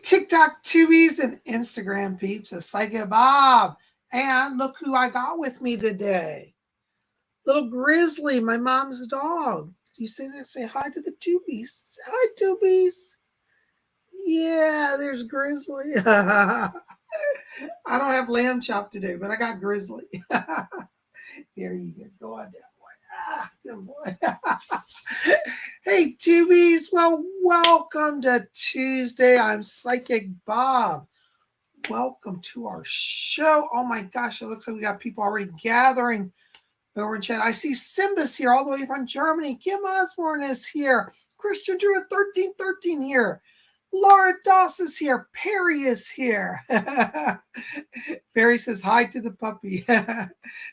TikTok tubies and Instagram peeps, a Psychic Bob. And look who I got with me today. Little Grizzly, my mom's dog. Do you say that? Say hi to the tubies. Say hi, tubies. Yeah, there's Grizzly. I don't have lamb chop today, but I got Grizzly. Here you go. Go on down. Good boy. Hey, tubies. Well, welcome to Tuesday. I'm Psychic Bob. Welcome to our show. Oh my gosh, it looks like we got people already gathering over in chat. I see Simba's here all the way from Germany. Kim Osborne is here. Christian Drew at 1313 here. Laura Doss is here. Perry is here. Perry says hi to the puppy.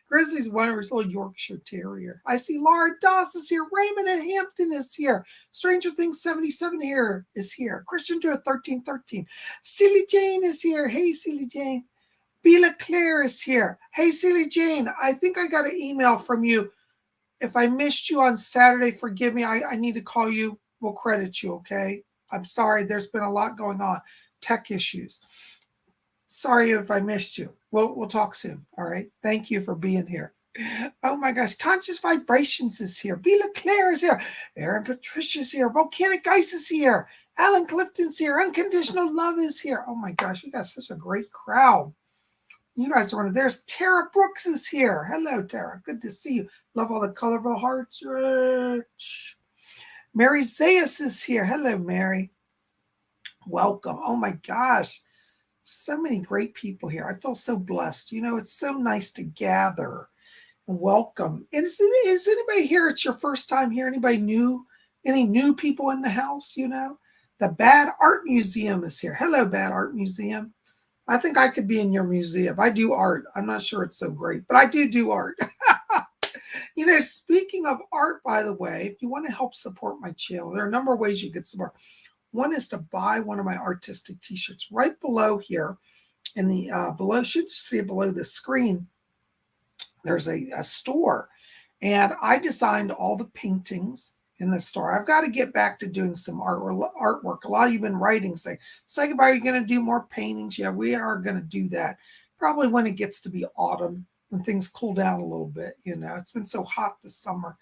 Grizzly's one of his little Yorkshire Terrier. I see Laura Doss is here. Raymond and Hampton is here. Stranger Things 77 here is here. Christian Drew at 1313. Celie Jane is here. Hey, Celie Jane. Bela Claire is here. Hey, Celie Jane, I think I got an email from you. If I missed you on Saturday, forgive me. I need to call you. We'll credit you, okay? I'm sorry. There's been a lot going on. Tech issues. Sorry if I missed you. We'll talk soon, all right? Thank you for being here. Oh, my gosh. Conscious Vibrations is here. Bela Claire is here. Aaron Patricia's here. Volcanic Ice is here. Alan Clifton's here. Unconditional Love is here. Oh, my gosh. We got such a great crowd. You guys are on it. There's Tara Brooks is here. Hello, Tara. Good to see you. Love all the colorful hearts. Rich. Mary Zayas is here. Hello, Mary. Welcome. Oh, my gosh. So many great people here. I feel so blessed. You know, it's so nice to gather and welcome. And is anybody here? It's your first time here? Anybody new? Any new people in the house, you know? The Bad Art Museum is here. Hello, Bad Art Museum. I think I could be in your museum. I do art. I'm not sure it's so great, but I do art. You know, speaking of art, by the way, if you want to help support my channel, there are a number of ways you could support. One is to buy one of my artistic t-shirts right below here. In the below, should you see it below the screen, there's a store. And I designed all the paintings in the store. I've got to get back to doing some artwork. A lot of you have been writing saying, Psychic, are you going to do more paintings? Yeah, we are going to do that. Probably when it gets to be autumn, when things cool down a little bit. You know, it's been so hot this summer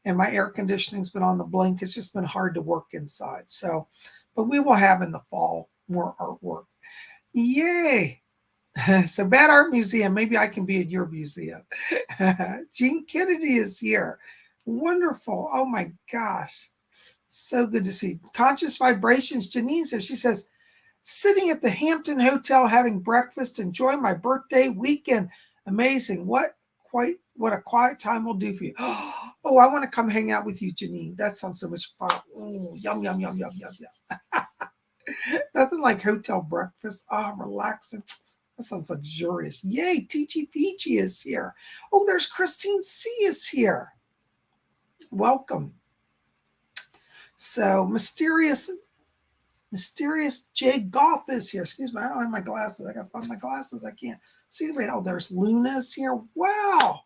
and my air conditioning's been on the blink. It's just been hard to work inside. So, but we will have in the fall more artwork. Yay. So Bad Art Museum, maybe I can be at your museum. Jean Kennedy is here. Wonderful. Oh my gosh. So good to see. Conscious Vibrations, Janine's here. She says, sitting at the Hampton Hotel having breakfast, enjoying my birthday weekend. Amazing. What a quiet time will do for you. Oh, I want to come hang out with you, Janine. That sounds so much fun. Oh, yum, yum, yum, yum, yum, yum. Nothing like hotel breakfast. Oh, relaxing. That sounds luxurious. Yay, Teachy Peachy is here. Oh, there's Christine C is here. Welcome. So Mysterious J Goth is here. Excuse me, I don't have my glasses. I gotta find my glasses. I can't see anybody. Oh, there's Luna's here. Wow.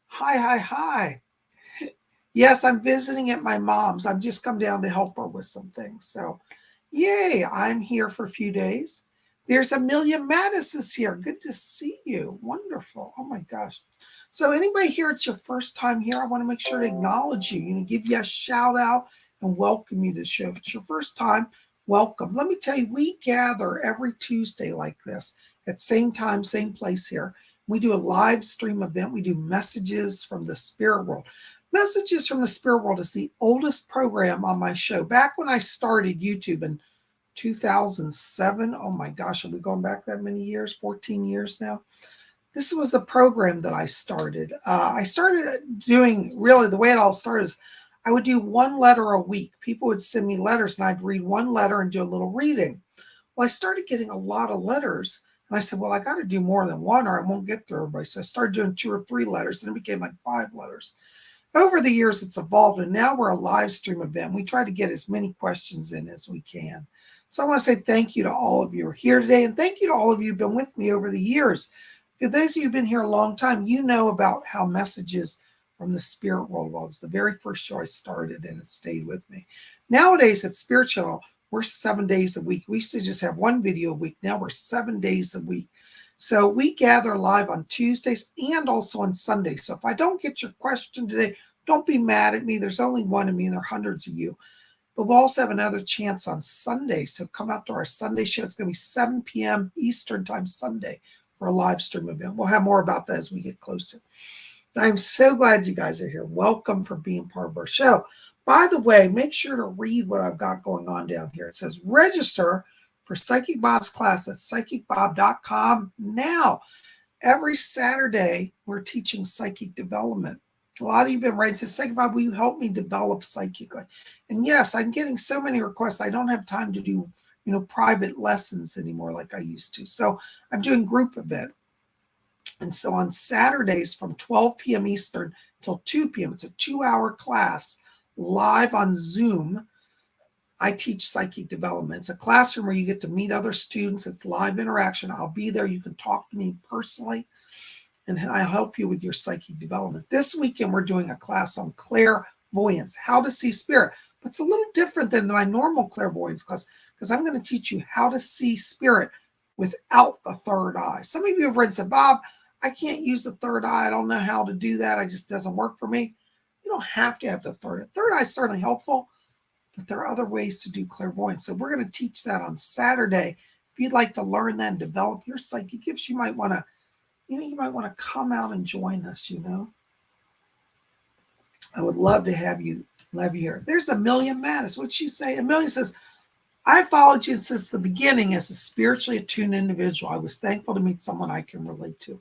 Hi. Yes, I'm visiting at my mom's. I've just come down to help her with some things. So yay, I'm here for a few days. There's Amelia Mattis is here. Good to see you. Wonderful. Oh my gosh. So anybody here, it's your first time here, I want to make sure to acknowledge you, give you a shout out and welcome you to the show. If it's your first time, welcome. Let me tell you, we gather every Tuesday like this at same time, same place here. We do a live stream event. We do Messages from the Spirit World. Messages from the Spirit World is the oldest program on my show. Back when I started YouTube in 2007, oh my gosh, are we going back that many years? 14 years now. This was a program that I started. I started doing, really, the way it all started is I would do one letter a week. People would send me letters, and I'd read one letter and do a little reading. Well, I started getting a lot of letters, and I said, well, I got to do more than one, or I won't get through everybody. So I started doing 2 or 3 letters, and it became like 5 letters. Over the years, it's evolved, and now we're a live stream event. We try to get as many questions in as we can. So I want to say thank you to all of you who are here today, and thank you to all of you who've been with me over the years. For those of you who've been here a long time, you know about how Messages from the Spirit World was the very first show I started, and it stayed with me. Nowadays at Spirit Channel, We're 7 days a week. We used to just have one video a week. Now we're 7 days a week. So we gather live on Tuesdays and also on Sundays. So if I don't get your question today, don't be mad at me. There's only one of me and there are hundreds of you. But we'll also have another chance on Sunday. So come out to our Sunday show. It's going to be 7 p.m. Eastern time Sunday for a live stream event. We'll have more about that as we get closer. But I'm so glad you guys are here. Welcome for being part of our show. By the way, make sure to read what I've got going on down here. It says register for Psychic Bob's class at PsychicBob.com now. Every Saturday, we're teaching psychic development. A lot of you have been writing, says, Psychic Bob, will you help me develop psychically? And yes, I'm getting so many requests. I don't have time to do, private lessons anymore like I used to. So I'm doing group event. And so on Saturdays from 12 p.m. Eastern till 2 p.m., it's a 2-hour class live on Zoom. I teach psychic development. It's a classroom where you get to meet other students. It's live interaction. I'll be there. You can talk to me personally, and I'll help you with your psychic development. This weekend, we're doing a class on clairvoyance, how to see spirit. But it's a little different than my normal clairvoyance class because I'm going to teach you how to see spirit without the third eye. Some of you have read and said, Bob, I can't use the third eye. I don't know how to do that. It just doesn't work for me. You don't have to have the third. Third eye is certainly helpful, but there are other ways to do clairvoyance. So we're going to teach that on Saturday. If you'd like to learn that and develop your psychic gifts, you might want to, you might want to come out and join us, I would love to have you here. There's Amelia Mattis. What'd she say? Amelia says, I followed you since the beginning as a spiritually attuned individual. I was thankful to meet someone I can relate to.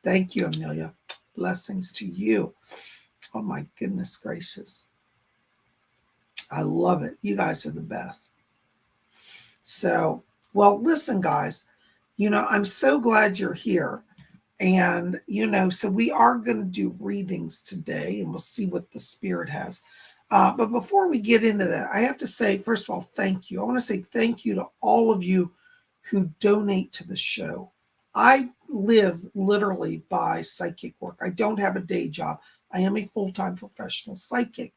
Thank you, Amelia. Blessings to you. Oh, my goodness gracious. I love it. You guys are the best. So, well, listen, guys, I'm so glad you're here. And, so we are going to do readings today, and we'll see what the spirit has. But before we get into that, I have to say, first of all, thank you. I want to say thank you to all of you who donate to the show. I live literally by psychic work. I don't have a day job. I am a full-time professional psychic.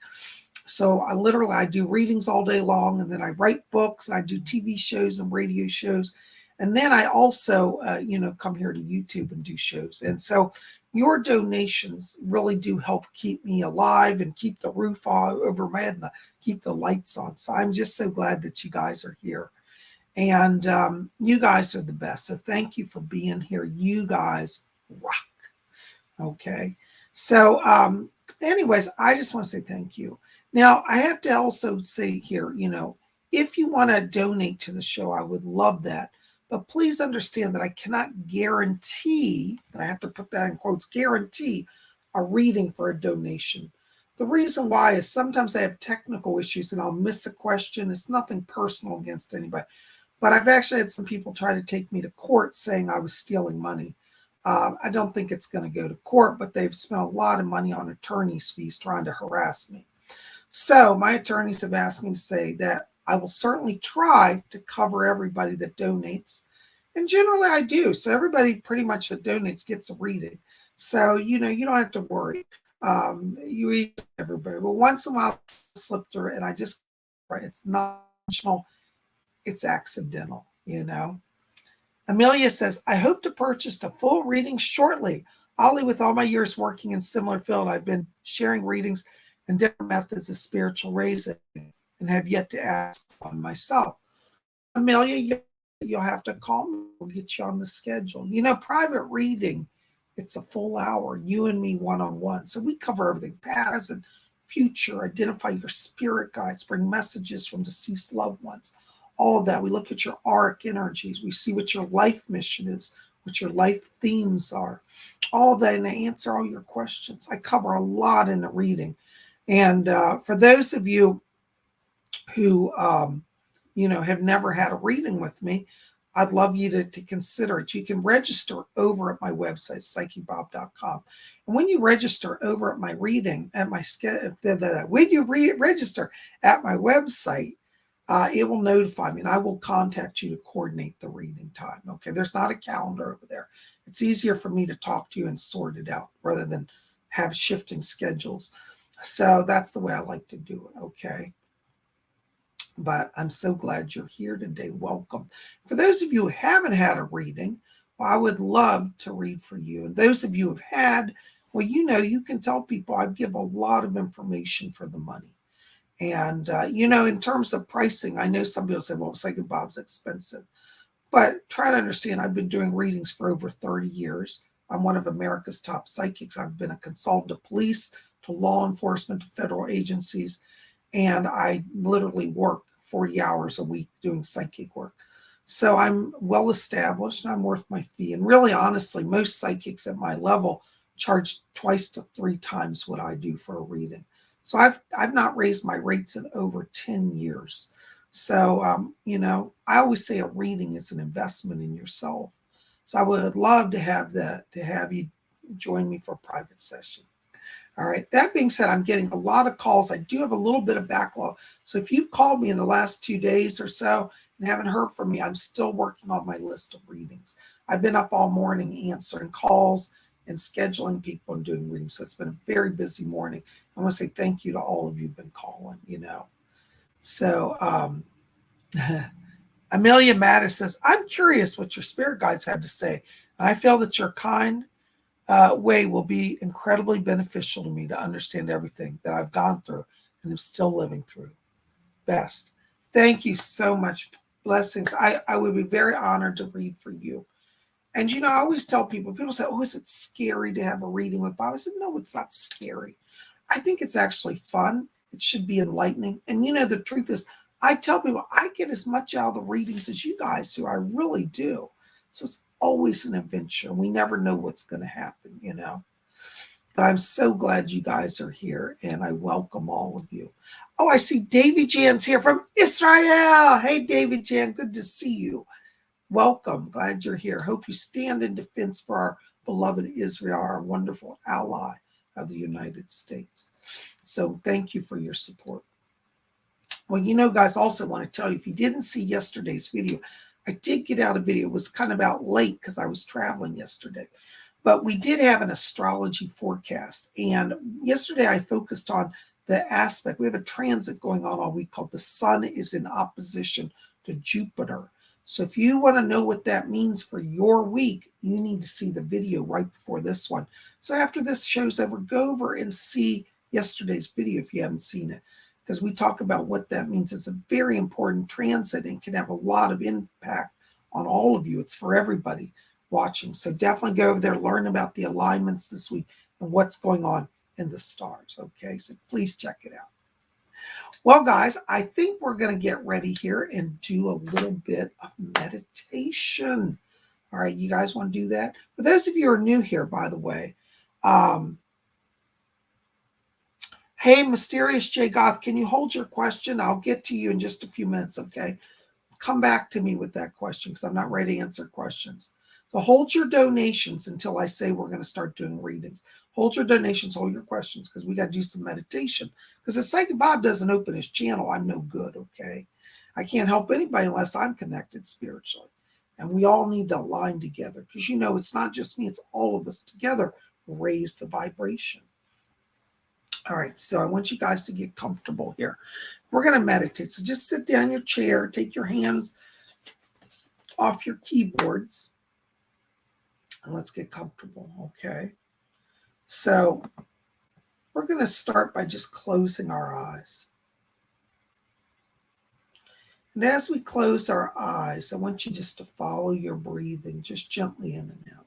So I do readings all day long, and then I write books, and I do TV shows and radio shows. And then I also, come here to YouTube and do shows. And so your donations really do help keep me alive and keep the roof over my head and keep the lights on. So I'm just so glad that you guys are here. And you guys are the best. So thank you for being here. You guys rock. Okay. So anyways, I just want to say thank you. Now, I have to also say here, if you want to donate to the show, I would love that. But please understand that I cannot guarantee, and I have to put that in quotes, guarantee a reading for a donation. The reason why is sometimes I have technical issues and I'll miss a question. It's nothing personal against anybody. But I've actually had some people try to take me to court saying I was stealing money. I don't think it's going to go to court, but they've spent a lot of money on attorney's fees trying to harass me. So my attorneys have asked me to say that I will certainly try to cover everybody that donates. And generally I do. So everybody pretty much that donates gets a reading. So, you don't have to worry. You read everybody. But once in a while, I slip through and it's not intentional. It's accidental, Amelia says, I hope to purchase a full reading shortly. Ollie, with all my years working in similar field, I've been sharing readings and different methods of spiritual raising and have yet to ask one myself. Amelia, you'll have to call me. We'll get you on the schedule. Private reading, it's a full hour, you and me one-on-one. So we cover everything, past and future, identify your spirit guides, bring messages from deceased loved ones, all of that. We look at your auric energies. We see what your life mission is, what your life themes are, all of that, and I answer all your questions. I cover a lot in the reading. And for those of you who, have never had a reading with me, I'd love you to consider it. You can register over at my website, PsychicBob.com. And when you register over at my reading, at my when you register at my website, it will notify me and I will contact you to coordinate the reading time. Okay, there's not a calendar over there. It's easier for me to talk to you and sort it out rather than have shifting schedules. So that's the way I like to do it. Okay. But I'm so glad you're here today. Welcome. For those of you who haven't had a reading, well, I would love to read for you. And those of you who have had, well, you can tell people I give a lot of information for the money. And, in terms of pricing, I know some people say, well, Psychic Bob's expensive. But try to understand, I've been doing readings for over 30 years. I'm one of America's top psychics. I've been a consultant to police, to law enforcement, to federal agencies. And I literally work 40 hours a week doing psychic work. So I'm well established and I'm worth my fee. And really, honestly, most psychics at my level charge twice to 3 times what I do for a reading. So I've not raised my rates in over 10 years. So, I always say a reading is an investment in yourself. So I would love to have you join me for a private session. All right. That being said, I'm getting a lot of calls. I do have a little bit of backlog. So if you've called me in the last 2 days or so and haven't heard from me, I'm still working on my list of readings. I've been up all morning answering calls and scheduling people and doing readings. So it's been a very busy morning. I want to say thank you to all of you who've been calling, So Amelia Mattis says, I'm curious what your spirit guides have to say. And I feel that your kind way will be incredibly beneficial to me to understand everything that I've gone through and am still living through. Best. Thank you so much. Blessings. I would be very honored to read for you. And, I always tell people say, oh, is it scary to have a reading with Bob? I said, no, it's not scary. I think it's actually fun. It should be enlightening. And, the truth is, I tell people I get as much out of the readings as you guys do. I really do. So it's always an adventure. We never know what's going to happen, But I'm so glad you guys are here, and I welcome all of you. Oh, I see Davy Jan's here from Israel. Hey, Davy Jan, good to see you. Welcome. Glad you're here. Hope you stand in defense for our beloved Israel, our wonderful ally of the United States. So thank you for your support. Well, guys, also want to tell you, if you didn't see yesterday's video, I did get out a video. It was kind of out late because I was traveling yesterday. But we did have an astrology forecast. And yesterday I focused on the aspect. We have a transit going on all week called the sun is in opposition to Jupiter. So if you want to know what that means for your week, you need to see the video right before this one. So after this show's over, go over and see yesterday's video if you haven't seen it, because we talk about what that means. It's a very important transit and can have a lot of impact on all of you. It's for everybody watching. So definitely go over there, learn about the alignments this week and what's going on in the stars. Okay, so please check it out. Well, guys, I think we're going to get ready here and do a little bit of meditation. All right, you guys want to do that? For those of you who are new here, by the way, hey, Mysterious J Goth, can you hold your question? I'll get to you in just a few minutes, okay? Come back to me with that question because I'm not ready to answer questions. So hold your donations until I say we're going to start doing readings. Hold your donations, hold your questions, because we got to do some meditation. Because if Psychic Bob doesn't open his channel, I'm no good, okay? I can't help anybody unless I'm connected spiritually. And we all need to align together because, it's not just me, it's all of us together raise the vibration. All right, so I want you guys to get comfortable here. We're going to meditate. So just sit down in your chair, take your hands off your keyboards, and let's get comfortable, okay? So we're going to start by just closing our eyes. And as we close our eyes, I want you just to follow your breathing, just gently in and out.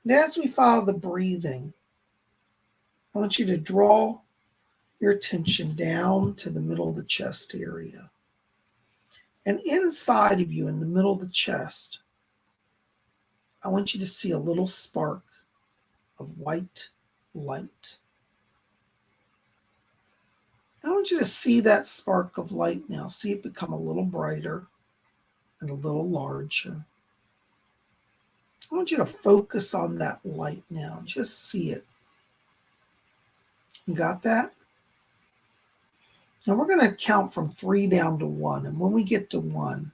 And as we follow the breathing, I want you to draw your attention down to the middle of the chest area. And inside of you, in the middle of the chest, I want you to see a little spark of white light. I want you to see that spark of light now. See it become a little brighter and a little larger. I want you to focus on that light now. Just see it. You got that? Now we're going to count from 3 down to 1. And when we get to 1,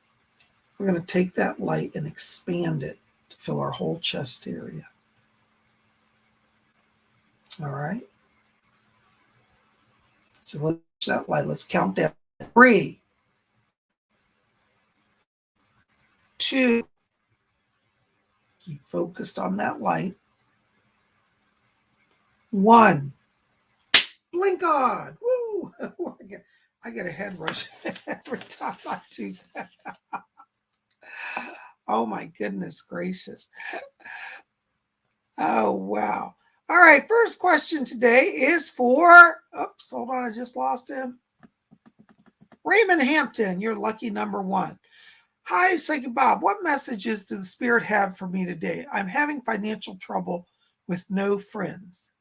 we're going to take that light and expand it to fill our whole chest area. All right? So let's that light. Let's count down. 3, 2, keep focused on that light. 1, blink on. Woo! I get a head rush every time I do that. Oh my goodness gracious. Oh, wow. All right, first question today is for, oops, hold on, I just lost him. Raymond Hampton, you're lucky number 1. Hi, Psychic Bob. What messages does the Spirit have for me today? I'm having financial trouble with no friends.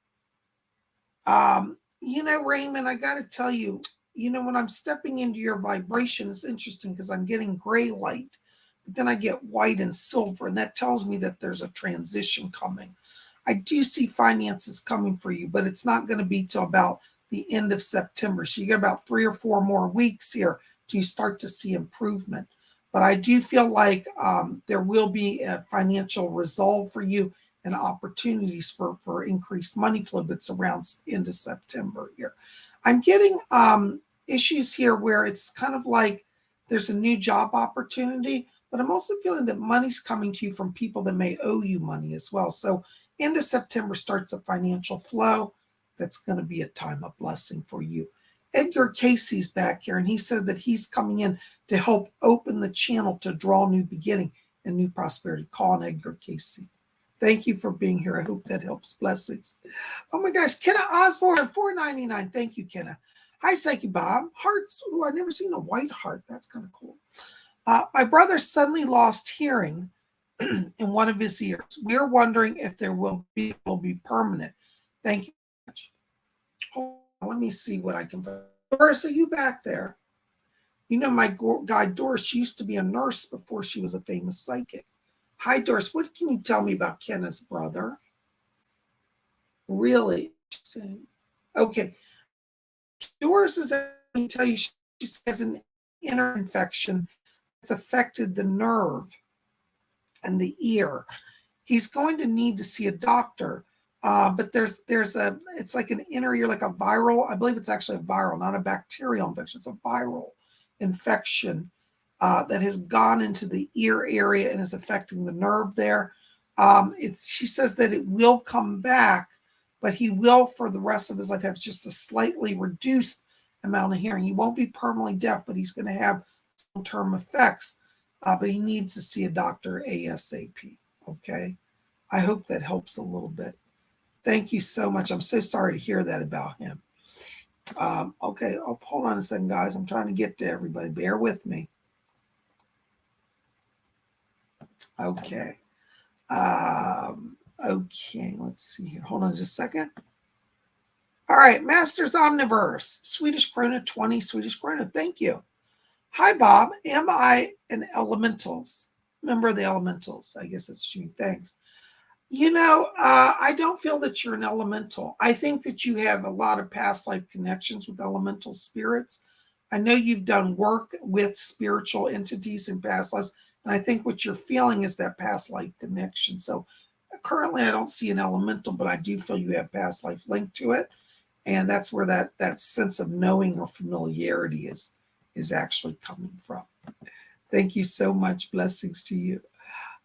Raymond, I got to tell you, when I'm stepping into your vibration, it's interesting because I'm getting gray light, but then I get white and silver, and that tells me that there's a transition coming. I do see finances coming for you, but it's not going to be till about the end of September. So you got about 3 or 4 more weeks here till you start to see improvement. But I do feel like there will be a financial resolve for you and opportunities for increased money flow, but it's around end of September here. I'm getting issues here where it's kind of like there's a new job opportunity, but I'm also feeling that money's coming to you from people that may owe you money as well. So end of September starts a financial flow that's going to be a time of blessing for you. Edgar Casey's back here, and he said that he's coming in to help open the channel to draw new beginning and new prosperity. Call on Edgar Casey. Thank you for being here. I hope that helps. Blessings. Oh my gosh, Kenna Osborne, $4.99. Thank you, Kenna. Hi, Psychic Bob. Hearts. Oh, I've never seen a white heart. That's kind of cool. My brother suddenly lost hearing in one of his ears. We're wondering if there will be permanent. Thank you very much. Hold on, let me see what I can put. Doris, are you back there? You know my guide Doris, she used to be a nurse before she was a famous psychic. Hi, Doris. What can you tell me about Kenna's brother? Really interesting. Okay. Doris is, let me tell you, she has an inner infection that's affected the nerve and the ear. He's going to need to see a doctor, but it's like an inner ear, like a viral, I believe it's actually a viral, not a bacterial infection. It's a viral infection that has gone into the ear area and is affecting the nerve there. She says that it will come back, but he will, for the rest of his life, have just a slightly reduced amount of hearing. He won't be permanently deaf, but he's going to have long-term effects. But he needs to see a doctor ASAP. Okay. I hope that helps a little bit. Thank you so much. I'm so sorry to hear that about him. Okay. Oh, hold on a second, guys. I'm trying to get to everybody. Bear with me. Okay. Okay. Let's see here. Hold on just a second. All right. Masters Omniverse. Swedish krona, 20 Swedish krona. Thank you. Hi, Bob. Am I an elementals? Member of the elementals? I guess that's you. Thanks. I don't feel that you're an elemental. I think that you have a lot of past life connections with elemental spirits. I know you've done work with spiritual entities in past lives, and I think what you're feeling is that past life connection. So currently I don't see an elemental, but I do feel you have past life linked to it. And that's where that sense of knowing or familiarity is actually coming from. Thank you so much. Blessings to you.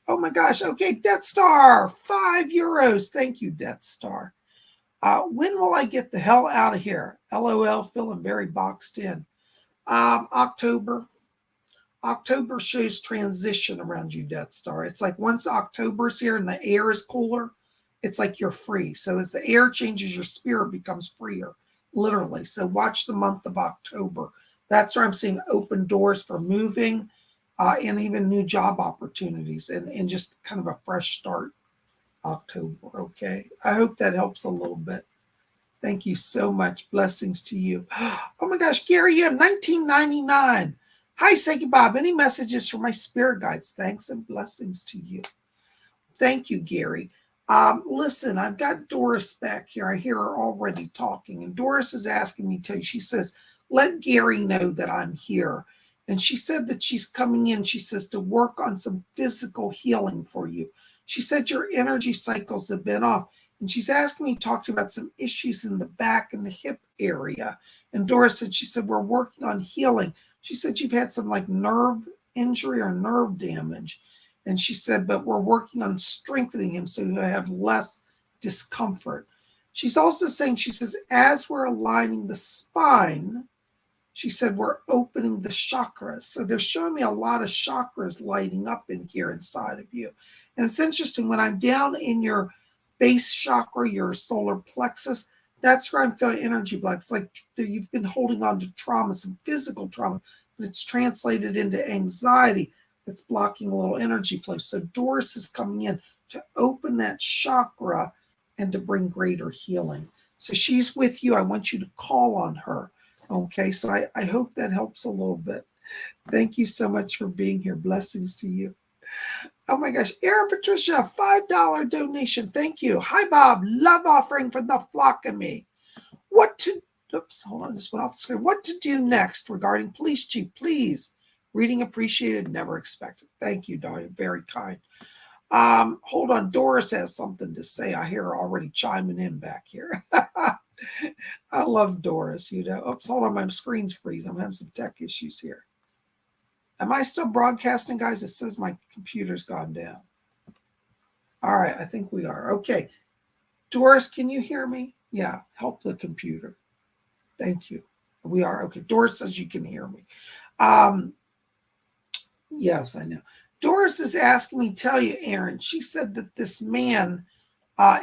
Oh my gosh. Okay, Death Star, €5. Thank you, Death Star. When will I get the hell out of here? LOL, feeling very boxed in. October. October shows transition around you, Death Star. It's like once October's here and the air is cooler, it's like you're free. So as the air changes, your spirit becomes freer, literally. So watch the month of October. That's where I'm seeing open doors for moving and even new job opportunities and just kind of a fresh start. October, okay? I hope that helps a little bit. Thank you so much. Blessings to you. Oh my gosh, Gary, you have $19.99. Hi, Psychic Bob. Any messages from my spirit guides? Thanks and blessings to you. Thank you, Gary. Listen, I've got Doris back here. I hear her already talking, and Doris is asking me to. She says, let Gary know that I'm here. And she said that she's coming in, she says, to work on some physical healing for you. She said your energy cycles have been off, And she's asking me to talk to you about some issues in the back and the hip area. And Doris said, she said, we're working on healing. She said, you've had some like nerve injury or nerve damage. And she said, but we're working on strengthening him so he'll have less discomfort. She's also saying, she says, as we're aligning the spine, she said, we're opening the chakras. So they're showing me a lot of chakras lighting up in here inside of you. And it's interesting, when I'm down in your base chakra, your solar plexus, that's where I'm feeling energy blocks. Like you've been holding on to trauma, some physical trauma, but it's translated into anxiety that's blocking a little energy flow. So Doris is coming in to open that chakra and to bring greater healing. So she's with you. I want you to call on her. Okay, so I hope that helps a little bit. Thank you so much for being here. Blessings to you. Oh my gosh, Erin Patricia, $5 donation. Thank you. Hi, Bob. Love offering for the flock of me. Hold on, just went off the screen. What to do next regarding police chief? Please. Reading appreciated, never expected. Thank you, darling. Very kind. Hold on. Doris has something to say. I hear her already chiming in back here. I love Doris, you know. Oops, hold on, my screen's freezing. I'm having some tech issues here. Am I still broadcasting, guys? It says my computer's gone down. All right, I think we are. Okay. Doris, can you hear me? Yeah, help the computer. Thank you. We are. Okay, Doris says you can hear me. Yes, I know. Doris is asking me, tell you, Aaron, she said that this man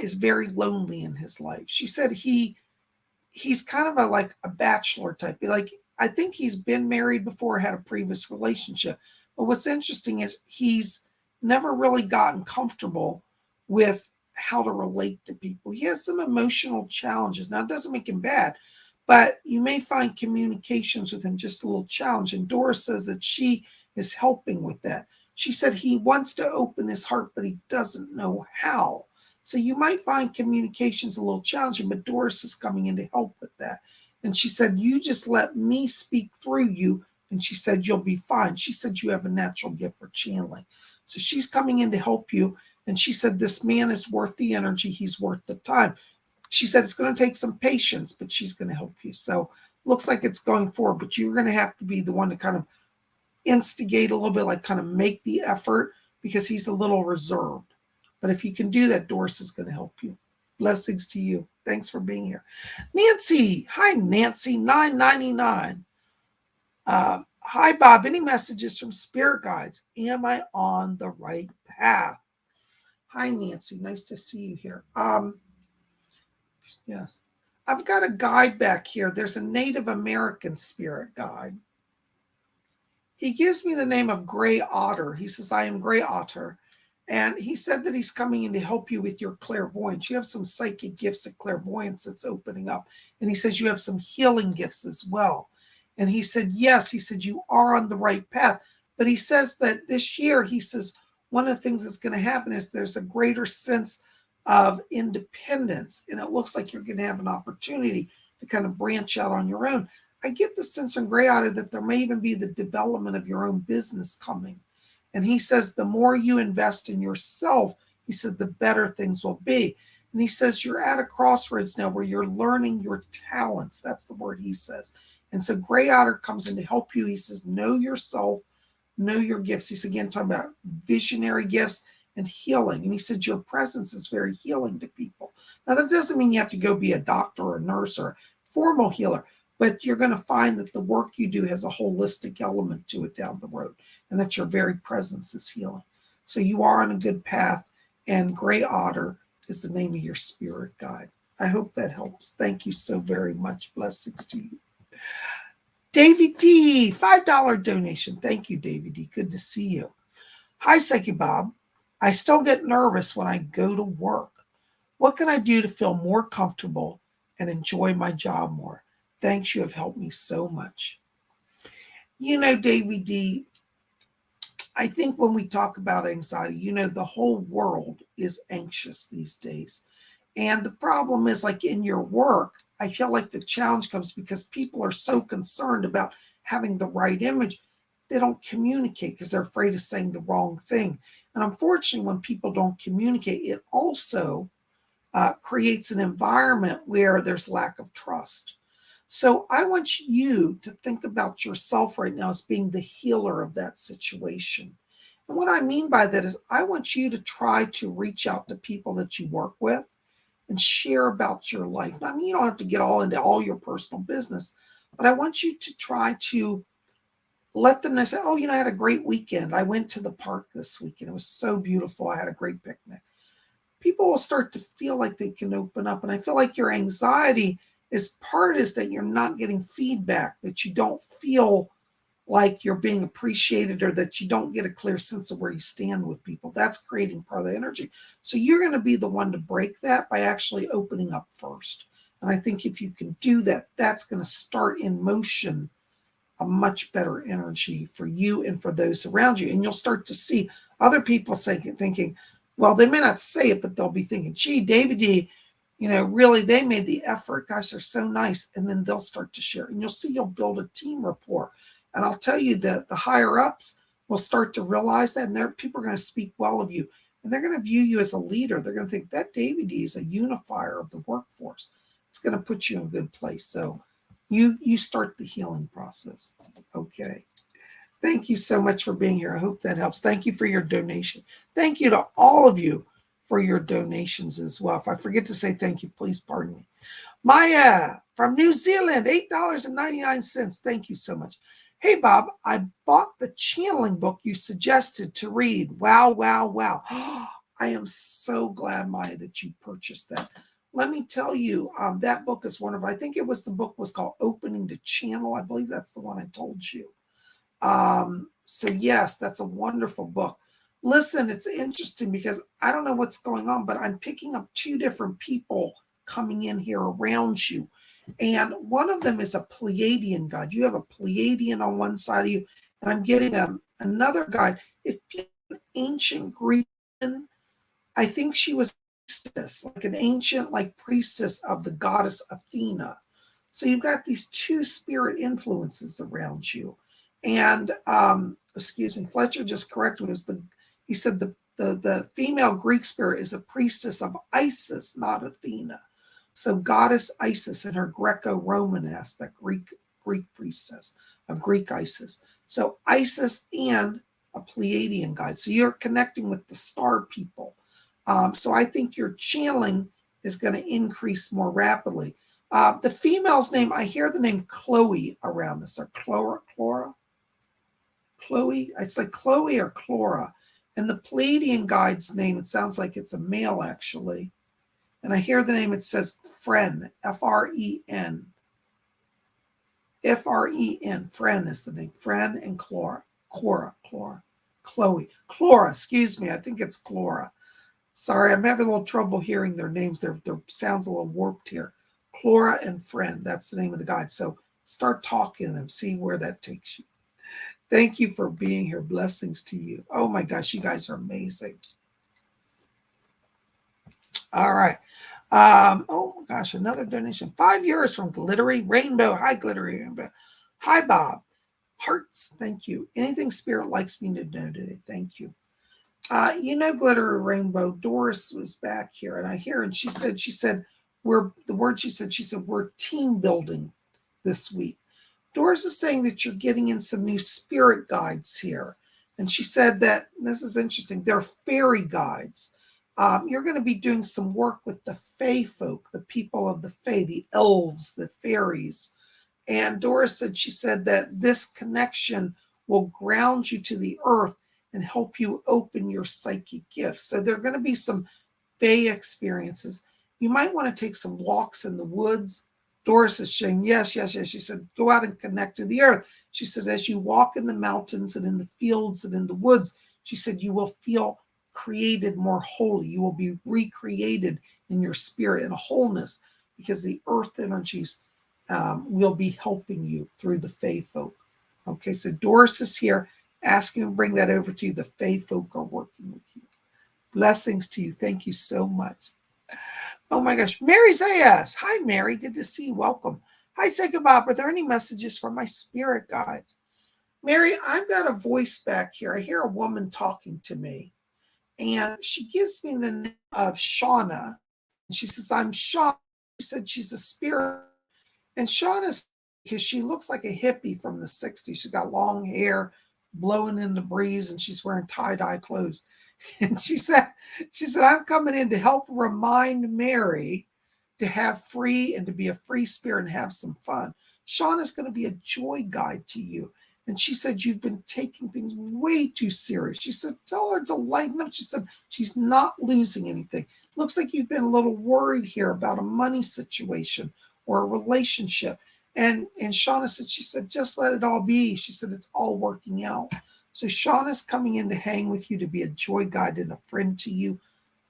is very lonely in his life. She said he's kind of like a bachelor type. Like, I think he's been married before, had a previous relationship. But what's interesting is he's never really gotten comfortable with how to relate to people. He has some emotional challenges. Now, it doesn't make him bad, but you may find communications with him just a little challenging. Doris says that she is helping with that. She said he wants to open his heart, but he doesn't know how. So you might find communications a little challenging, but Doris is coming in to help with that. And she said, you just let me speak through you. And she said, you'll be fine. She said, you have a natural gift for channeling. So she's coming in to help you. And she said, this man is worth the energy. He's worth the time. She said, it's going to take some patience, but she's going to help you. So looks like it's going forward, but you're going to have to be the one to kind of instigate a little bit, like kind of make the effort, because he's a little reserved. But if you can do that, Doris is going to help you. Blessings to you. Thanks for being here. Nancy. Hi, Nancy. $9.99. Hi, Bob. Any messages from spirit guides? Am I on the right path? Hi, Nancy. Nice to see you here. Yes. I've got a guide back here. There's a Native American spirit guide. He gives me the name of Gray Otter. He says, I am Gray Otter. And he said that he's coming in to help you with your clairvoyance. You have some psychic gifts of clairvoyance that's opening up. And he says you have some healing gifts as well. And he said, yes, he said, you are on the right path. But he says that this year, he says, one of the things that's going to happen is there's a greater sense of independence. And it looks like you're going to have an opportunity to kind of branch out on your own. I get the sense from Gray Otter that there may even be the development of your own business coming. And he says, the more you invest in yourself, he said, the better things will be. And he says, you're at a crossroads now where you're learning your talents. That's the word he says. And so Gray Otter comes in to help you. He says, know yourself, know your gifts. He's again talking about visionary gifts and healing. And he said, your presence is very healing to people. Now, that doesn't mean you have to go be a doctor or a nurse or a formal healer, but you're going to find that the work you do has a holistic element to it down the road, and that your very presence is healing. So you are on a good path, and Gray Otter is the name of your spirit guide. I hope that helps. Thank you so very much. Blessings to you. Davy D, $5 donation. Thank you, Davy D. Good to see you. Hi, Psychic Bob. I still get nervous when I go to work. What can I do to feel more comfortable and enjoy my job more? Thanks, you have helped me so much. You know, Davy D, I think when we talk about anxiety, you know, the whole world is anxious these days. And the problem is, like in your work, I feel like the challenge comes because people are so concerned about having the right image. They don't communicate because they're afraid of saying the wrong thing. And unfortunately, when people don't communicate, it also creates an environment where there's lack of trust. So I want you to think about yourself right now as being the healer of that situation. And what I mean by that is I want you to try to reach out to people that you work with and share about your life. Now, I mean, you don't have to get all into all your personal business, but I want you to try to let them know, say, oh, I had a great weekend. I went to the park this weekend. It was so beautiful. I had a great picnic. People will start to feel like they can open up. And I feel like your anxiety is that you're not getting feedback, that you don't feel like you're being appreciated, or that you don't get a clear sense of where you stand with people. That's creating part of the energy. So you're going to be the one to break that by actually opening up first. And I think if you can do that, that's going to start in motion a much better energy for you and for those around you. And you'll start to see other people thinking, well, they may not say it, but they'll be thinking, gee, David D, really, they made the effort. Gosh, they're so nice. And then they'll start to share. And you'll see you'll build a team rapport. And I'll tell you that the higher ups will start to realize that, and people are going to speak well of you. And they're going to view you as a leader. They're going to think that David D is a unifier of the workforce. It's going to put you in a good place. So you start the healing process. Okay. Thank you so much for being here. I hope that helps. Thank you for your donation. Thank you to all of you for your donations as well. If I forget to say thank you, please pardon me. Maya from New Zealand, $8.99. Thank you so much. Hey, Bob, I bought the channeling book you suggested to read. Wow, wow, wow. I am so glad, Maya, that you purchased that. Let me tell you, that book is wonderful. I think the book was called Opening to Channel. I believe that's the one I told you. So yes, that's a wonderful book. Listen, it's interesting because I don't know what's going on, but I'm picking up two different people coming in here around you. And one of them is a Pleiadian guide. You have a Pleiadian on one side of you, and I'm getting another guide. If you an ancient Greek, I think she was priestess, like an ancient priestess of the goddess Athena. So you've got these two spirit influences around you. And excuse me, Fletcher just corrected me. He said the female Greek spirit is a priestess of Isis, not Athena. So goddess Isis in her Greco-Roman aspect, Greek priestess of Greek Isis. So Isis and a Pleiadian guide. So you're connecting with the star people. So I think your channeling is going to increase more rapidly. The female's name, I hear the name Chloe around this, or Chlora? Chloe? It's like Chloe or Chlora. And the Pleiadian guide's name, it sounds like it's a male actually. And I hear the name, it says Fren, F-R-E-N. F-R-E-N, Fren is the name. Fren and Chloe. Chlora, excuse me, I think it's Chlora. Sorry, I'm having a little trouble hearing their names. Their sounds a little warped here. Chlora and Fren, that's the name of the guide. So start talking to them, see where that takes you. Thank you for being here. Blessings to you. Oh my gosh, you guys are amazing. All right. Oh my gosh, another donation. 5 years from Glittery Rainbow. Hi, Glittery Rainbow. Hi, Bob. Hearts. Thank you. Anything Spirit likes me to know today. Thank you. Glittery Rainbow. Doris was back here, and I hear, and she said, we're team building this week. Doris is saying that you're getting in some new spirit guides here. And she said that, this is interesting, they're fairy guides. You're going to be doing some work with the Fae folk, the people of the Fae, the elves, the fairies. And Doris said that this connection will ground you to the earth and help you open your psychic gifts. So there are going to be some Fae experiences. You might want to take some walks in the woods. Doris is saying, yes. She said, go out and connect to the earth. She said, as you walk in the mountains and in the fields and in the woods, she said, you will feel created more holy. You will be recreated in your spirit in a wholeness because the earth energies will be helping you through the Fae folk. Okay, so Doris is here asking to bring that over to you. The Fae folk are working with you. Blessings to you. Thank you so much. Oh my gosh. Mary Zayas. Hi, Mary. Good to see you. Welcome. Hi, PsychicBob. Are there any messages from my spirit guides? Mary, I've got a voice back here. I hear a woman talking to me, and she gives me the name of Shauna. And she says, I'm shocked. She said she's a spirit. And Sean is, because she looks like a hippie from the 60s. She's got long hair blowing in the breeze, and she's wearing tie-dye clothes. And she said, I'm coming in to help remind Mary to have free and to be a free spirit and have some fun. Sean is going to be a joy guide to you. And she said, you've been taking things way too serious. She said, tell her to lighten up. She said, she's not losing anything. Looks like you've been a little worried here about a money situation or a relationship. And Shauna said, she said, just let it all be. She said, it's all working out. So Shauna's coming in to hang with you, to be a joy guide and a friend to you.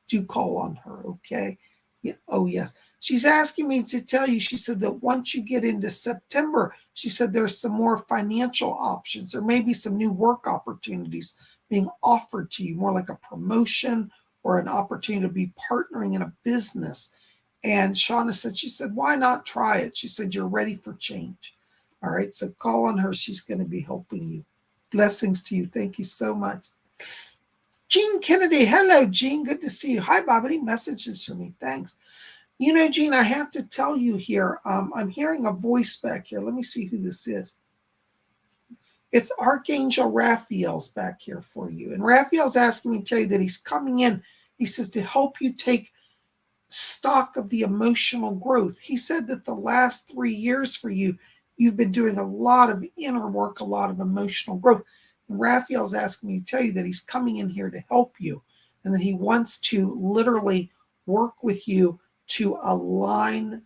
Do call on her, okay? Yeah. Oh, yes. She's asking me to tell you, she said that once you get into September, she said there's some more financial options. There may be some new work opportunities being offered to you, more like a promotion or an opportunity to be partnering in a business. And Shauna said, she said, why not try it? She said, you're ready for change. All right, so call on her. She's going to be helping you. Blessings to you. Thank you so much. Jean Kennedy. Hello, Jean. Good to see you. Hi, Bob. Any messages for me? Thanks. You know, Jean, I have to tell you here, I'm hearing a voice back here. Let me see who this is. It's Archangel Raphael's back here for you. And Raphael's asking me to tell you that he's coming in. He says to help you take stock of the emotional growth. He said that the last 3 years for you, you've been doing a lot of inner work, a lot of emotional growth. And Raphael's asking me to tell you that he's coming in here to help you and that he wants to literally work with you to align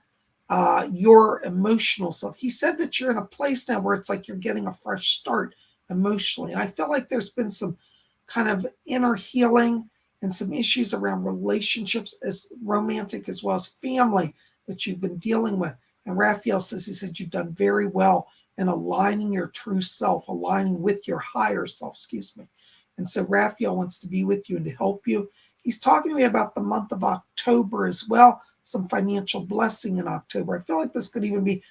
your emotional self. He said that you're in a place now where it's like you're getting a fresh start emotionally. And I feel like there's been some kind of inner healing and some issues around relationships, as romantic as well as family, that you've been dealing with. And Raphael says, he said, you've done very well in aligning your true self, aligning with your higher self, And so Raphael wants to be with you and to help you. He's talking to me about the month of October as well, some financial blessing in October. I feel like this could even be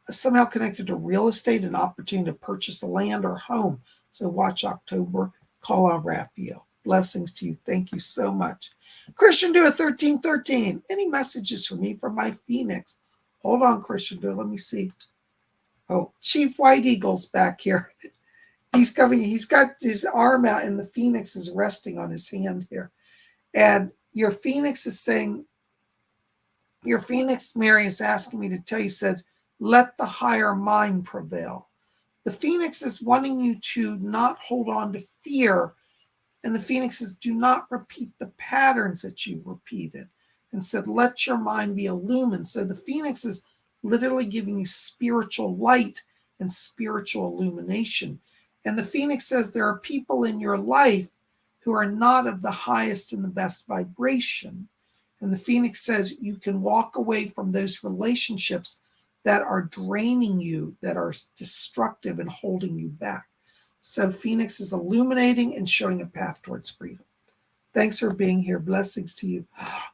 somehow connected to real estate, an opportunity to purchase a land or home. So watch October. Call on Raphael. Blessings to you. Thank you so much. Christian Doer 1313. Any messages for me from my Phoenix? Hold on, Christian Doer. Let me see. Oh, Chief White Eagle's back here. He's coming. He's got his arm out and the Phoenix is resting on his hand here. And your Phoenix is saying, your Phoenix, Mary, is asking me to tell you, said, let the higher mind prevail. The Phoenix is wanting you to not hold on to fear. And the Phoenix says, do not repeat the patterns that you repeated. And said, let your mind be illumined. So the Phoenix is literally giving you spiritual light and spiritual illumination. And the Phoenix says there are people in your life who are not of the highest and the best vibration. And the Phoenix says you can walk away from those relationships that are draining you, that are destructive and holding you back. So Phoenix is illuminating and showing a path towards freedom. Thanks for being here. Blessings to you.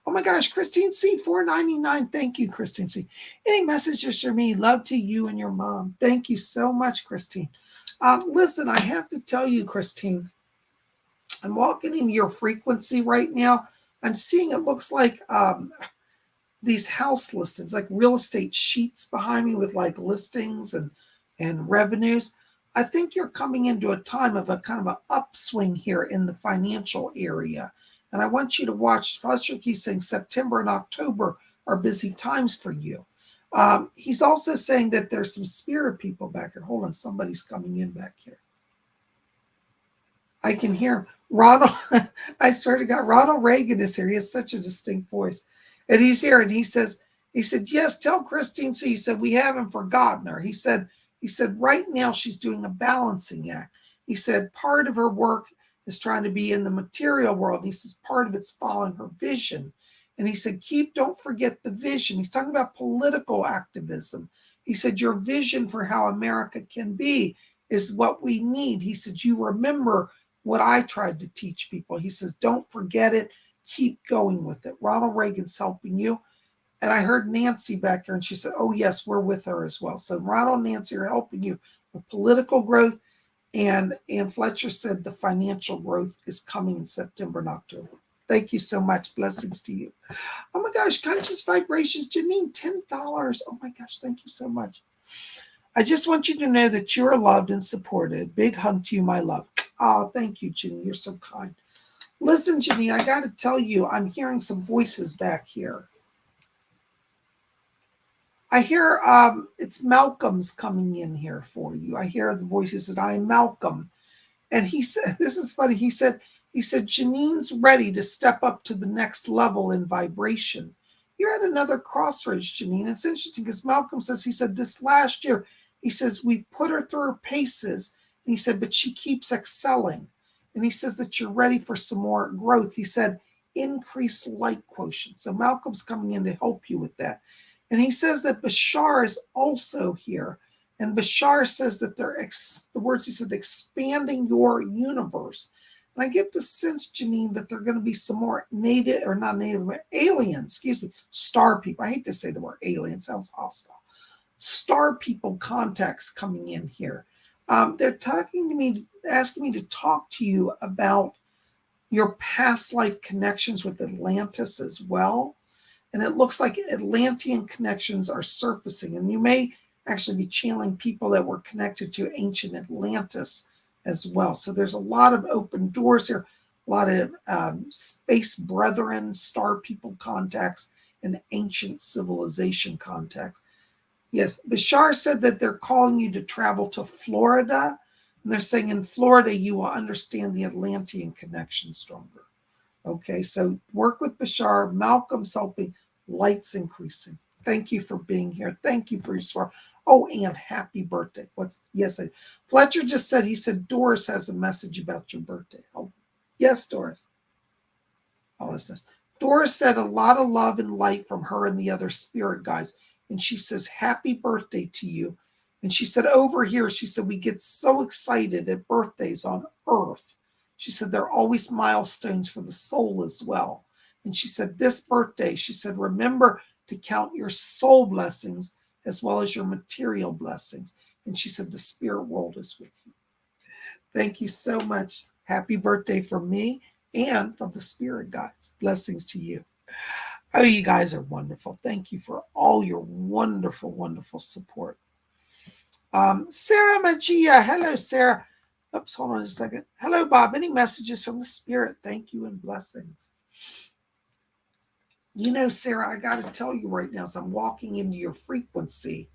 Oh my gosh, Christine C, $4.99. Thank you, Christine C. Any messages for me? Love to you and your mom. Thank you so much, Christine. Listen, I have to tell you, Christine, I'm walking in your frequency right now. I'm seeing it looks like these house listings, like real estate sheets behind me with like listings and revenues. I think you're coming into a time of a kind of an upswing here in the financial area. And I want you to watch. Fletcher keeps saying September and October are busy times for you. He's also saying that there's some spirit people back here. Hold on, somebody's coming in back here. I can hear him. Ronald, I swear to God, Ronald Reagan is here. He has such a distinct voice. And he's here and he said, yes, tell Christine C. He said, we haven't forgotten her. He said, right now she's doing a balancing act. He said, part of her work is trying to be in the material world. He says, part of it's following her vision. And he said, don't forget the vision. He's talking about political activism. He said, your vision for how America can be is what we need. He said, you remember what I tried to teach people. He says, don't forget it. Keep going with it. Ronald Reagan's helping you. And I heard Nancy back here and she said, oh, yes, we're with her as well. So Ronald and Nancy are helping you with political growth. And Fletcher said the financial growth is coming in September and October. Thank you so much. Blessings to you. Oh my gosh, conscious vibrations. Janine, $10. Oh my gosh, thank you so much. I just want you to know that you're loved and supported. Big hug to you, my love. Oh, thank you, Janine. You're so kind. Listen, Janine, I got to tell you, I'm hearing some voices back here. I hear it's Malcolm's coming in here for you. I hear the voices that I'm Malcolm. And he said, this is funny. He said, Janine's ready to step up to the next level in vibration. You're at another crossroads, Janine. It's interesting because Malcolm says, he said, this last year, he says, we've put her through her paces. And he said, but she keeps excelling. And he says that you're ready for some more growth. He said, increased light quotient. So Malcolm's coming in to help you with that. And he says that Bashar is also here. And Bashar says that they're, the words he said, expanding your universe. And I get the sense, Janine, that there are going to be some more native, or not native, but alien, star people. I hate to say the word alien, sounds hostile. Star people contacts coming in here. They're talking to me, asking me to talk to you about your past life connections with Atlantis as well. And it looks like Atlantean connections are surfacing. And you may actually be channeling people that were connected to ancient Atlantis as well. So there's a lot of open doors here, a lot of space brethren, star people contacts, and ancient civilization contacts. Yes, Bashar said that they're calling you to travel to Florida. And they're saying in Florida, you will understand the Atlantean connection stronger. Okay, so work with Bashar. Malcolm's helping. Lights increasing. Thank you for being here. Thank you for your support. Oh, and happy birthday. Fletcher just said, he said, Doris has a message about your birthday. Oh, yes, Doris. Oh, listen. Doris said a lot of love and light from her and the other spirit guides. And she says, happy birthday to you. And she said, over here, she said, we get so excited at birthdays on Earth. She said, they're always milestones for the soul as well. And she said, this birthday, she said, remember to count your soul blessings as well as your material blessings. And she said, the spirit world is with you. Thank you so much. Happy birthday from me and from the spirit guides. Blessings to you. Oh, you guys are wonderful. Thank you for all your wonderful, wonderful support. Sarah Magia. Hello, Sarah. Oops, hold on just a second. Hello, Bob. Any messages from the spirit? Thank you and blessings. You know, Sarah, I got to tell you right now, as I'm walking into your frequency,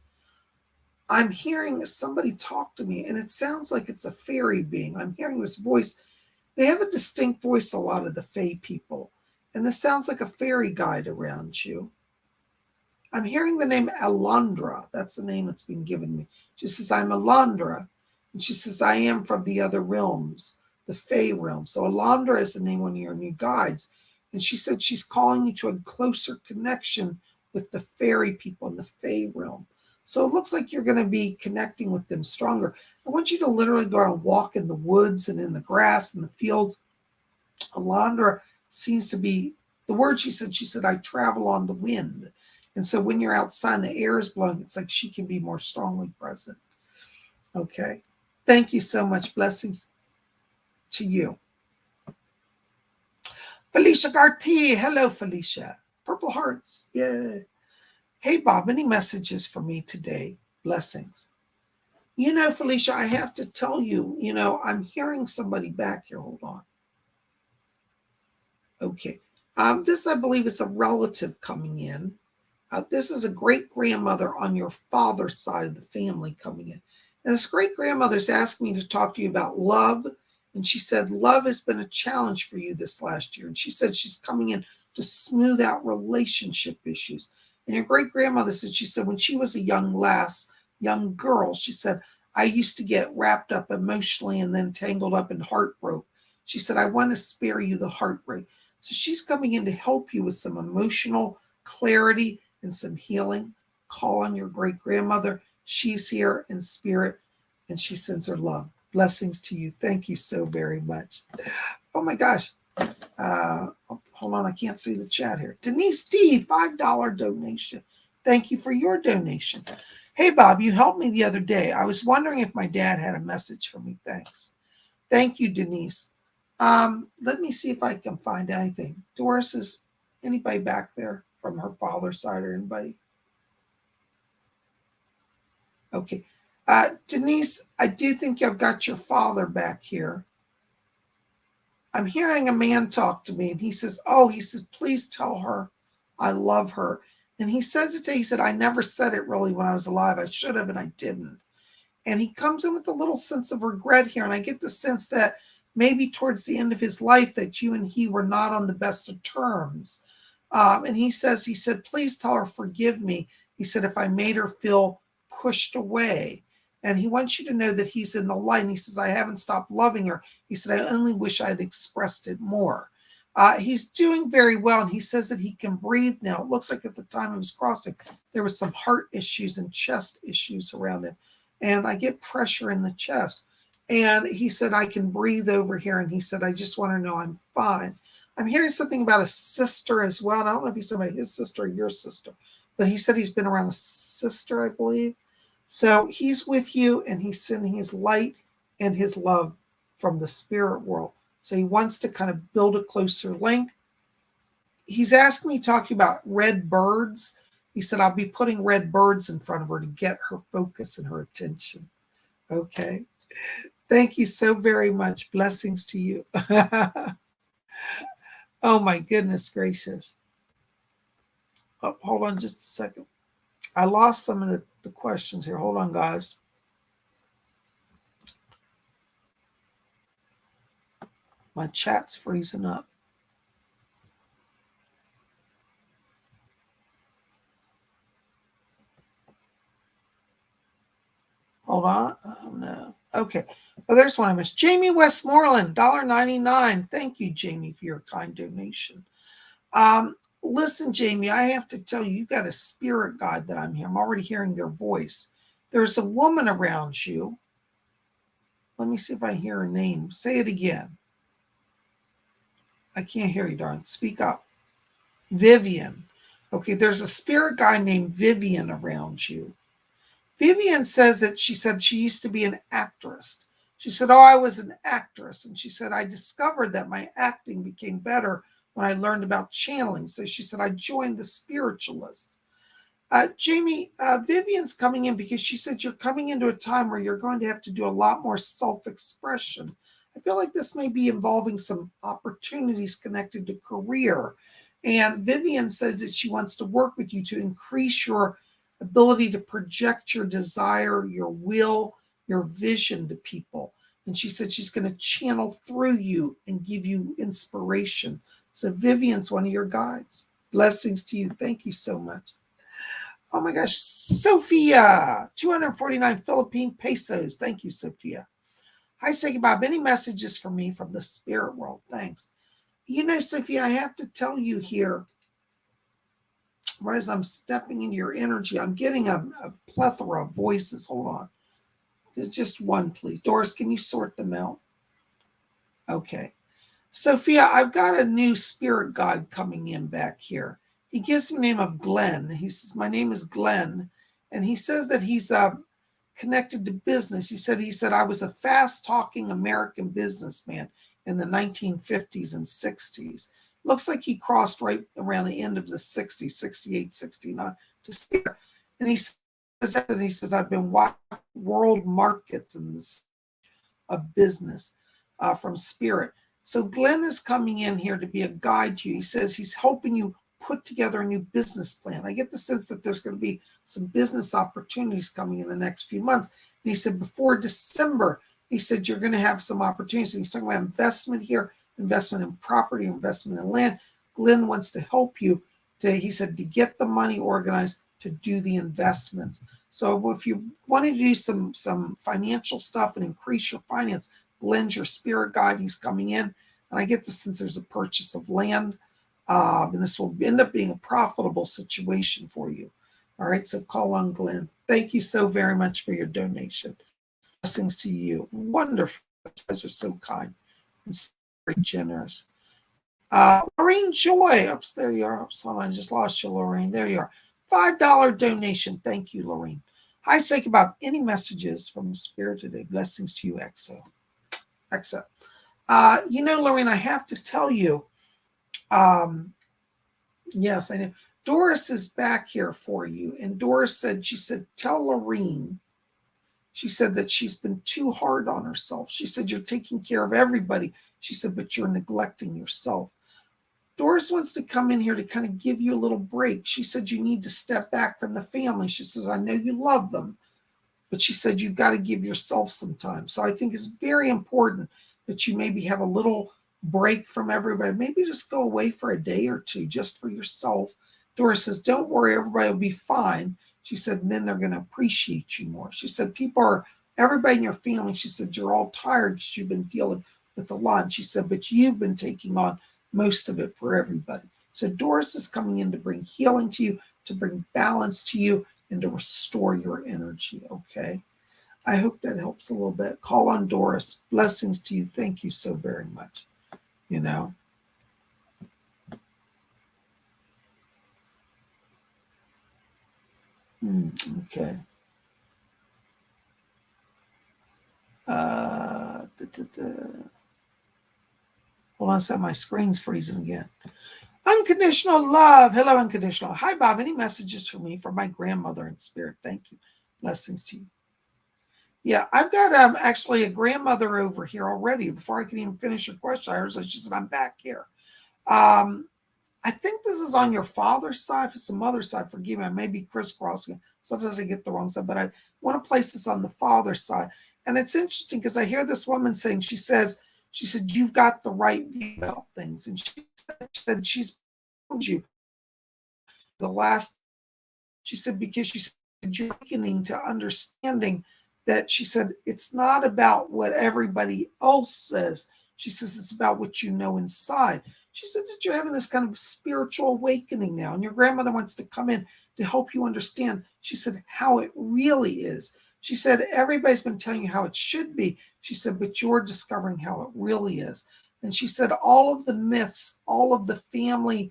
I'm hearing somebody talk to me, and it sounds like it's a fairy being. I'm hearing this voice. They have a distinct voice, a lot of the fae people, and this sounds like a fairy guide around you. I'm hearing the name Alondra. That's the name that's been given me. She says, I'm Alondra. And she says, I am from the other realms, the fae realm. So Alondra is the name of one of your new guides. And she said she's calling you to a closer connection with the fairy people in the fae realm. So it looks like you're going to be connecting with them stronger. I want you to literally go out and walk in the woods and in the grass and the fields. Alondra seems to be, the word she said, I travel on the wind. And so when you're outside and the air is blowing, it's like she can be more strongly present. Okay. Thank you so much. Blessings to you. Felicia Garti. Hello, Felicia. Purple hearts. Yeah. Hey, Bob, any messages for me today? Blessings. You know, Felicia, I have to tell you, I'm hearing somebody back here. Hold on. Okay. This, I believe, is a relative coming in. This is a great-grandmother on your father's side of the family coming in. And this great-grandmother's asking me to talk to you about love. And she said, love has been a challenge for you this last year. And she said she's coming in to smooth out relationship issues. And your great-grandmother said, she said, when she was a young girl, she said, I used to get wrapped up emotionally and then tangled up in heartbreak. She said, I want to spare you the heartbreak. So she's coming in to help you with some emotional clarity and some healing. Call on your great-grandmother. She's here in spirit, and she sends her love. Blessings to you. Thank you so very much. Oh, my gosh. Hold on. I can't see the chat here. Denise D, $5 donation. Thank you for your donation. Hey, Bob, you helped me the other day. I was wondering if my dad had a message for me. Thanks. Thank you, Denise. Let me see if I can find anything. Doris, is anybody back there from her father's side or anybody? Okay. Denise, I do think I've got your father back here. I'm hearing a man talk to me, and he says, please tell her I love her. And he says it today, he said, I never said it really when I was alive. I should have, and I didn't. And he comes in with a little sense of regret here. And I get the sense that maybe towards the end of his life that you and he were not on the best of terms. And he said, please tell her, forgive me. He said, if I made her feel pushed away. And he wants you to know that he's in the light. And he says, I haven't stopped loving her. He said, I only wish I had expressed it more. He's doing very well. And he says that he can breathe now. It looks like at the time of his crossing, there was some heart issues and chest issues around him. And I get pressure in the chest. And he said, I can breathe over here. And he said, I just want to know I'm fine. I'm hearing something about a sister as well. And I don't know if he's talking about his sister or your sister, but he said he's been around a sister, I believe. So he's with you, and he's sending his light and his love from the spirit world. So he wants to kind of build a closer link. He's asking me, talking about red birds. He said, I'll be putting red birds in front of her to get her focus and her attention. Okay. Thank you so very much. Blessings to you. Oh, my goodness gracious. Oh, hold on just a second. I lost some of the questions here. Hold on, guys. My chat's freezing up. Hold on. Oh, no. Okay. Oh, there's one I missed. Jamie Westmoreland, $1.99. Thank you, Jamie, for your kind donation. Listen, Jamie, I have to tell you, you got a spirit guide that I'm here. I'm already hearing their voice. There's a woman around you. Let me see if I hear her name. Say it again. I can't hear you, darling. Speak up. Vivian. Okay, there's a spirit guide named Vivian around you. Vivian says that she said she used to be an actress. She said, I was an actress. And she said, I discovered that my acting became better when I learned about channeling. So she said, I joined the spiritualists. Jamie, Vivian's coming in because she said you're coming into a time where you're going to have to do a lot more self-expression. I feel like this may be involving some opportunities connected to career. And Vivian said that she wants to work with you to increase your ability to project your desire, your will, your vision to people. And she said she's going to channel through you and give you inspiration. So Vivian's one of your guides. Blessings to you. Thank you so much. Oh my gosh, Sophia, 249 Philippine pesos. Thank you, Sophia. Hi, PsychicBob. Any messages for me from the spirit world? Thanks. You know, Sophia, I have to tell you here, right as I'm stepping into your energy, I'm getting a plethora of voices. Hold on. There's just one, please. Doris, can you sort them out? Okay. Sophia, I've got a new spirit guide coming in back here. He gives me the name of Glenn. He says, my name is Glenn. And he says that he's connected to business. He said, I was a fast-talking American businessman in the 1950s and 60s. Looks like he crossed right around the end of the 60s, 68, 69 to spirit. And he says that, and he says, I've been watching world markets in this of business from spirit. So Glenn is coming in here to be a guide to you. He says he's helping you put together a new business plan. I get the sense that there's going to be some business opportunities coming in the next few months. And he said before December, he said you're going to have some opportunities. And he's talking about investment here, investment in property, investment in land. Glenn wants to help you he said, to get the money organized to do the investments. So if you want to do some financial stuff and increase your finance, Glenn's your spirit guide. He's coming in. And I get the sense there's a purchase of land. And this will end up being a profitable situation for you. All right, so call on Glenn. Thank you so very much for your donation. Blessings to you. Wonderful. You guys are so kind and so very generous. Lorraine Joy. Oops, there you are. Oops, hold on, I just lost you, Lorraine. There you are. $5 donation. Thank you, Lorraine. Hi, PsychicBob. Any messages from the spirit today? Blessings to you, EXO. EXO. Lorraine, I have to tell you, yes, I know. Doris is back here for you. And Doris said, tell Lorraine. She said that she's been too hard on herself. She said, you're taking care of everybody. She said, but you're neglecting yourself. Doris wants to come in here to kind of give you a little break. She said, you need to step back from the family. She says, I know you love them, but she said, you've got to give yourself some time. So I think it's very important that you maybe have a little break from everybody. Maybe just go away for a day or two just for yourself. Doris says, don't worry, everybody will be fine. She said, and then they're going to appreciate you more. She said, everybody in your family, she said, you're all tired because you've been dealing with a lot. And she said, but you've been taking on most of it for everybody. So Doris is coming in to bring healing to you, to bring balance to you, and to restore your energy, okay? I hope that helps a little bit. Call on Doris. Blessings to you. Thank you so very much. Okay. Hold on a second. My screen's freezing again. Unconditional love. Hello, unconditional. Hi, Bob. Any messages for me from my grandmother in spirit? Thank you. Blessings to you. Yeah, I've got actually a grandmother over here already. Before I can even finish your question, I heard she said, I'm back here. I think this is on your father's side. If it's the mother's side, forgive me, I may be crisscrossing. Sometimes I get the wrong side, but I want to place this on the father's side. And it's interesting because I hear this woman saying, she said, you've got the right view about things. And she said she's told you the last, she said, because she said you're awakening to understanding that, she said, it's not about what everybody else says. She says, it's about what you know inside. She said that you're having this kind of spiritual awakening now, and your grandmother wants to come in to help you understand, she said, how it really is. She said, everybody's been telling you how it should be. She said, but you're discovering how it really is. And she said, all of the myths, all of the family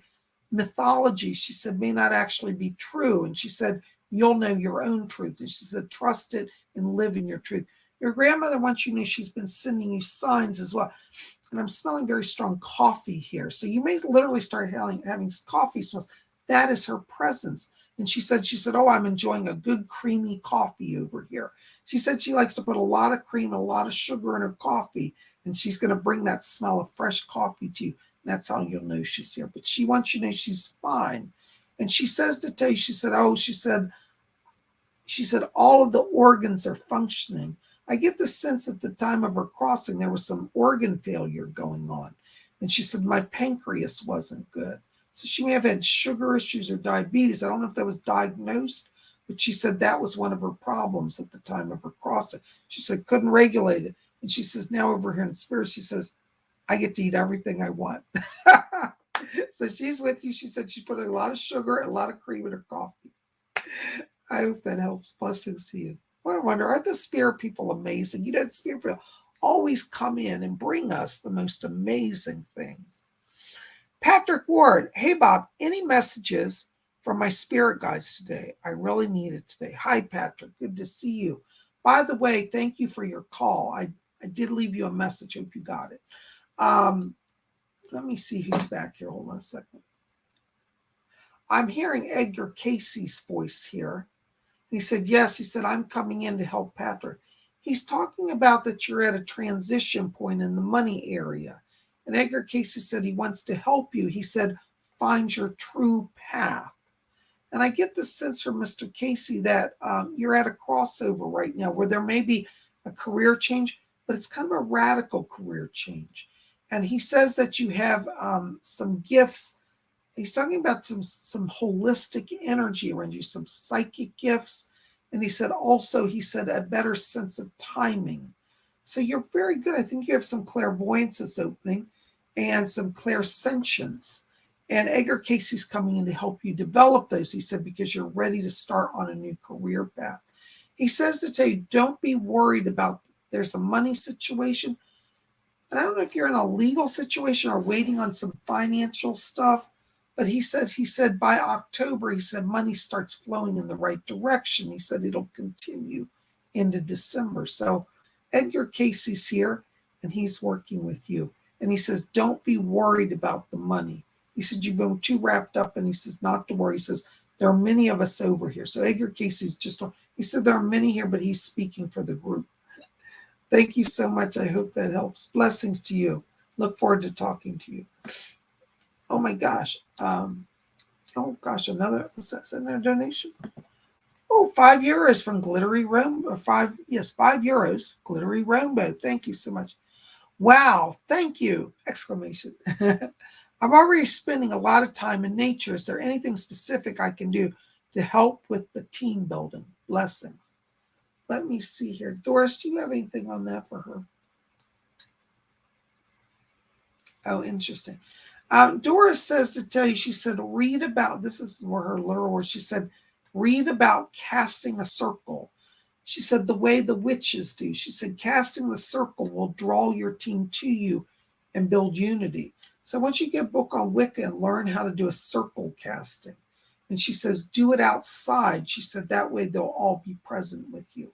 mythology, she said, may not actually be true. And she said, you'll know your own truth. And she said, trust it and live in your truth. Your grandmother wants you to know she's been sending you signs as well. And I'm smelling very strong coffee here. So you may literally start having coffee smells. That is her presence. And she said, oh, I'm enjoying a good creamy coffee over here. She said she likes to put a lot of cream and a lot of sugar in her coffee. And she's going to bring that smell of fresh coffee to you. That's how you'll know she's here. But she wants you to know she's fine. And she says to tell you, she said, all of the organs are functioning. I get the sense at the time of her crossing, there was some organ failure going on. And she said, my pancreas wasn't good. So she may have had sugar issues or diabetes. I don't know if that was diagnosed, but she said that was one of her problems at the time of her crossing. She said, couldn't regulate it. And she says, now over here in spirit, she says, I get to eat everything I want. So she's with you. She said she put a lot of sugar and a lot of cream in her coffee. I hope that helps. Blessings to you. What I wonder, aren't the spirit people amazing? The spirit people always come in and bring us the most amazing things. Patrick Ward, hey Bob, any messages from my spirit guides today? I really need it today. Hi Patrick, good to see you. By the way, thank you for your call. I did leave you a message. Hope you got it. Let me see who's back here. Hold on a second. I'm hearing Edgar Casey's voice here. He said, yes, he said, I'm coming in to help Patrick. He's talking about that you're at a transition point in the money area. And Edgar Casey said he wants to help you. He said, find your true path. And I get the sense from Mr. Casey that you're at a crossover right now where there may be a career change, but it's kind of a radical career change. And he says that you have some gifts. He's talking about some holistic energy around you, some psychic gifts. And he said a better sense of timing. So you're very good. I think you have some clairvoyance that's opening and some clairsentience. And Edgar Casey's coming in to help you develop those, he said, because you're ready to start on a new career path. He says to tell you, don't be worried about, there's a money situation. And I don't know if you're in a legal situation or waiting on some financial stuff, but he said by October, he said money starts flowing in the right direction. He said it'll continue into December. So Edgar Casey's here. and he's working with you. And he says, don't be worried about the money. He said, you've been too wrapped up. And he says, not to worry. He says, there are many of us over here. So Edgar Casey's just, he said, there are many here, but he's speaking for the group. Thank you so much. I hope that helps. Blessings to you. Look forward to talking to you. Oh my gosh. Oh gosh, another, was that another donation? Oh, €5 from Glittery Rainbow. 5 euros. Glittery Rainbow. Thank you so much. Wow, thank you! Exclamation. I'm already spending a lot of time in nature. Is there anything specific I can do to help with the team building? Blessings. Let me see here. Doris, do you have anything on that for her? Oh, interesting. Doris says to tell you, she said, read about, this is where her literal words, she said, read about casting a circle. She said, the way the witches do. She said, casting the circle will draw your team to you and build unity. So once you get a book on Wicca and learn how to do a circle casting. And she says, do it outside. She said, that way they'll all be present with you.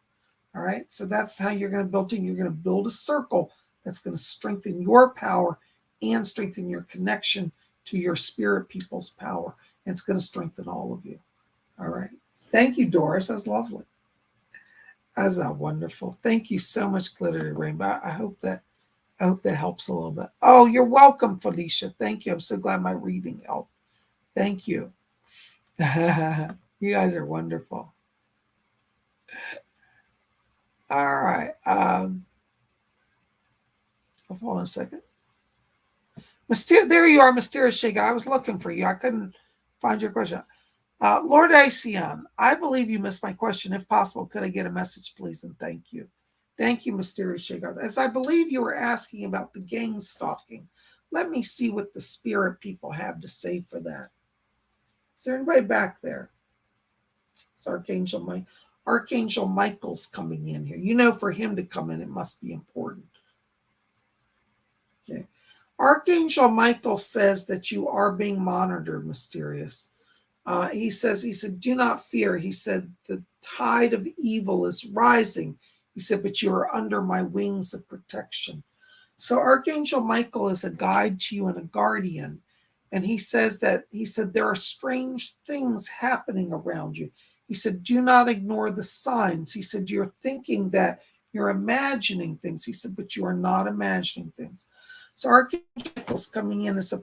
All right. So that's how you're going to build it. You're going to build a circle that's going to strengthen your power and strengthen your connection to your spirit people's power. And it's going to strengthen all of you. All right. Thank you, Doris. That's lovely. That's wonderful. Thank you so much, Glittery Rainbow. I hope that helps a little bit. Oh, you're welcome, Felicia. Thank you. I'm so glad my reading helped. Thank you. You guys are wonderful. All right. Hold on a second. There you are, Mysterious Shaker. I was looking for you. I couldn't find your question. Lord Asion, I believe you missed my question. If possible, could I get a message, please? And thank you. Thank you, Mysterious Shaker. As I believe you were asking about the gang stalking, let me see what the spirit people have to say for that. Is there anybody back there? It's Archangel Michael. Archangel Michael's coming in here. You know, for him to come in, it must be important. Okay. Archangel Michael says that you are being monitored, Mysterious. He said, do not fear. He said, the tide of evil is rising. He said, but you are under my wings of protection. So Archangel Michael is a guide to you and a guardian. And he said, there are strange things happening around you. He said, do not ignore the signs. He said, you're thinking that you're imagining things. He said, but you are not imagining things. So Archangel Michael's coming in as a